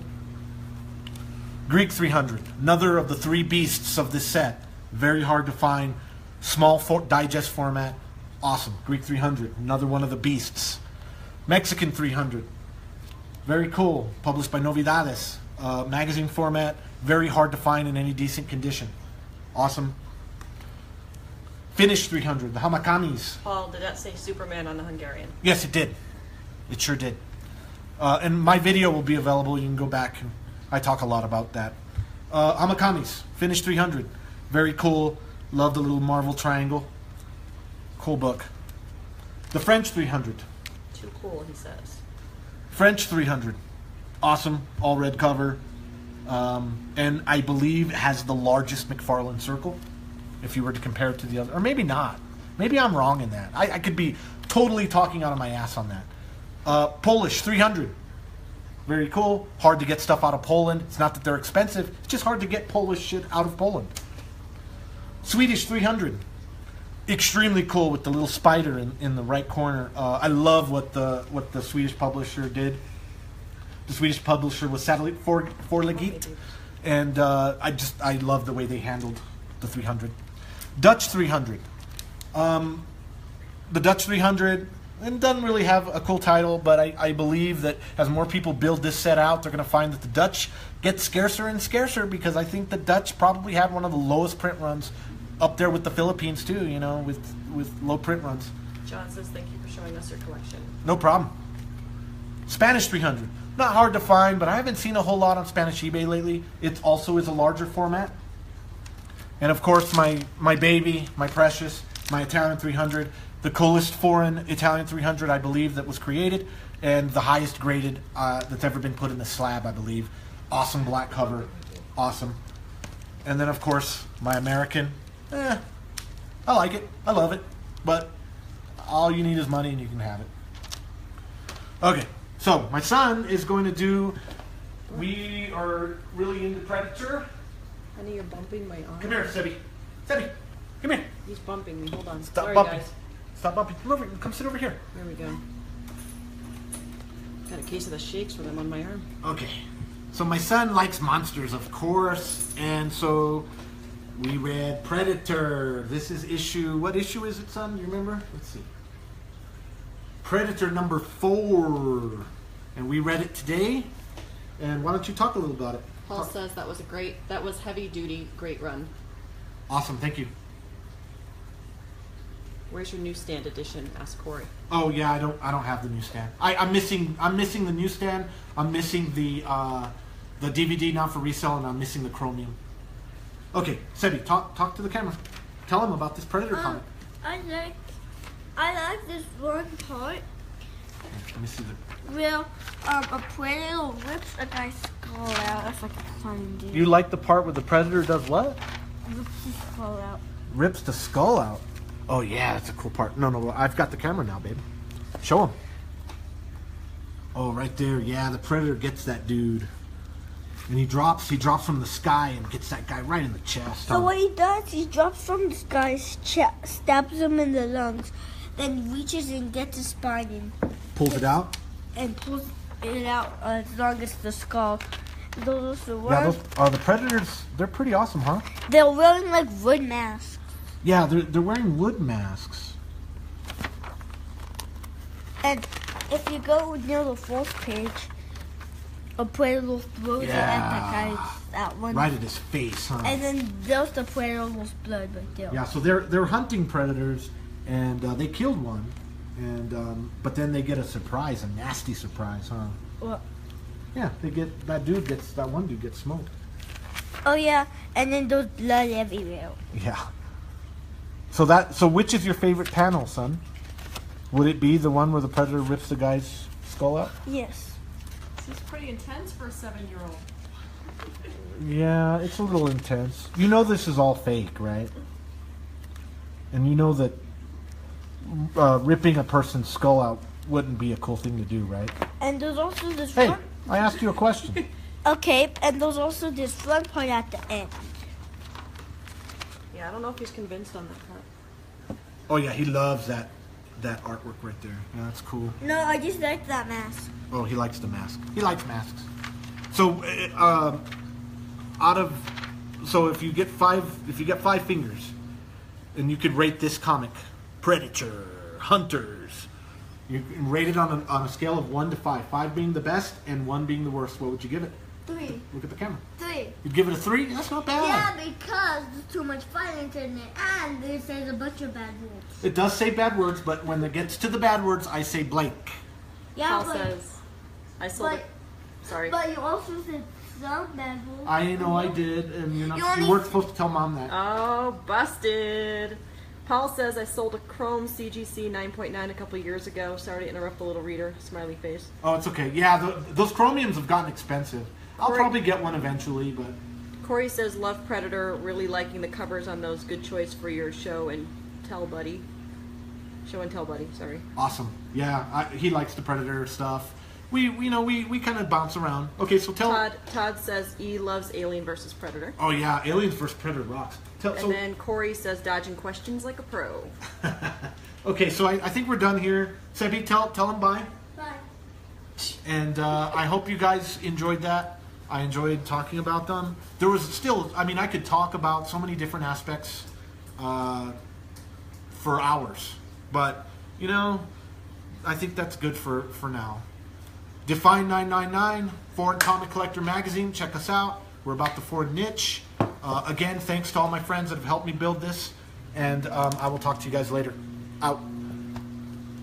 Greek 300. Another of the 3 beasts of this set. Very hard to find. Small digest format. Awesome. Greek 300. Another one of the beasts. Mexican 300. Very cool. Published by Novedades. Magazine format. Very hard to find in any decent condition. Awesome. Finnish 300. The Hamakamis. Paul, did that say Superman on the Hungarian? Yes, it did. It sure did. And my video will be available. You can go back, and I talk a lot about that. Hamakamis. Finnish 300. Very cool. Love the little Marvel triangle. Cool book. The French 300. Too cool, he says. French 300. Awesome, all red cover. And I believe it has the largest McFarlane circle, if you were to compare it to the other. Or maybe not. Maybe I'm wrong in that. I could be totally talking out of my ass on that. Polish 300. Very cool. Hard to get stuff out of Poland. It's not that they're expensive. It's just hard to get Polish shit out of Poland. Swedish 300. Extremely cool with the little spider in the right corner. I love what the Swedish publisher did. The Swedish publisher was Satellite Forlaget, and I love the way they handled the 300. Dutch 300. The Dutch 300 and doesn't really have a cool title, but I believe that as more people build this set out, they're going to find that the Dutch get scarcer and scarcer, because I think the Dutch probably had one of the lowest print runs, up there with the Philippines too, you know, with low print runs. John says thank you for showing us your collection. No problem. Spanish 300. Not hard to find, but I haven't seen a whole lot on Spanish eBay lately. It also is a larger format. And of course, my baby, my precious, my Italian 300, the coolest foreign Italian 300 I believe that was created, and the highest graded that's ever been put in the slab, I believe. Awesome black cover. Awesome. And then of course, my American. I like it. I love it. But all you need is money and you can have it. Okay, so my son is going to do, we are really into Predator. Honey, you're bumping my arm. Come here, Sebby. Sebby, come here. He's bumping me. Hold on. Stop Sorry, bumping. guys. Stop bumping. Come over. Come sit over here. There we go. Got a case of the shakes for them on my arm. Okay. So my son likes monsters, of course, and so we read Predator. This is issue, what issue is it, son? Do you remember? Let's see. Predator number 4. And we read it today. And why don't you talk a little about it? Paul says that was heavy duty, great run. Awesome, thank you. Where's your newsstand edition? Asked Corey. Oh yeah, I don't have the newsstand. I'm missing the newsstand. I'm missing the DVD now for resale, and I'm missing the chromium. Okay, Sebby, talk to the camera. Tell him about this Predator comic. I like this one part Let me see the. where a predator rips a guy's skull out. That's like a fun dude. You like the part where the Predator does what? Rips his skull out. Rips the skull out. Oh yeah, that's a cool part. No, I've got the camera now, babe. Show him. Oh, right there. Yeah, the Predator gets that dude, and he drops from the sky and gets that guy right in the chest. So what he does, he drops from the guy's chest, stabs him in the lungs, then reaches and gets his spine Pulls it out. and pulls it out as long as the skull. Those are the Yeah, ones. those the Predators. They're pretty awesome, huh? They're wearing like wood masks. Yeah, they're wearing wood masks. And if you go near the fourth page, a predator throws it at that guy's that one. Right at his face, huh? And then there's the predator's blood right there. Yeah, so they're hunting predators, and they killed one, and but then they get a surprise, a nasty surprise, huh? Well, Yeah, that one dude gets smoked. oh yeah, and then there's blood everywhere. Yeah. So which is your favorite panel, son? Would it be the one where the Predator rips the guy's skull out? Yes. This is pretty intense for a 7-year-old. Yeah, it's a little intense. You know this is all fake, right? And you know that ripping a person's skull out wouldn't be a cool thing to do, right? And there's also this Hey, one. I asked you a question. Okay, and there's also this fun part at the end. Yeah, I don't know if he's convinced on that part. Oh yeah, he loves that artwork right there. Yeah, that's cool. No, I just like that mask. Oh, he likes the mask. He likes masks. So, if you get five fingers, and you could rate this comic, Predator, Hunters, you can rate it on a scale of 1 to 5. 5 being the best and 1 being the worst. What would you give it? 3. Look at the camera. 3. You'd give it a 3? That's not bad. Yeah, because there's too much violence in it, and it says a bunch of bad words. It does say bad words, but when it gets to the bad words, I say blank. Yeah, Paul says, I sold but- it. Sorry. But you also said some bad words. I know I did, and you only- weren't supposed to tell Mom that. Oh, busted. Paul says, I sold a Chrome CGC 9.9 a couple years ago. Sorry to interrupt the little reader. Smiley face. Oh, it's okay. Yeah, those chromiums have gotten expensive. I'll Corey- probably get one eventually, but Corey says, love Predator. Really liking the covers on those. Good choice for your show and tell buddy. Show and tell buddy, sorry. awesome. Yeah, he likes the Predator stuff. We kind of bounce around. Okay, so tell. Todd says E loves Alien versus Predator. Oh yeah, Aliens vs Predator rocks. And then Corey says, dodging questions like a pro. Okay, so I think we're done here. Sebi, tell them bye. Bye. And I hope you guys enjoyed that. I enjoyed talking about them. There was still, I could talk about so many different aspects for hours. But, I think that's good for now. Define999, Foreign Comic Collector Magazine. Check us out. We're about the Ford niche. Again, thanks to all my friends that have helped me build this. And I will talk to you guys later. Out.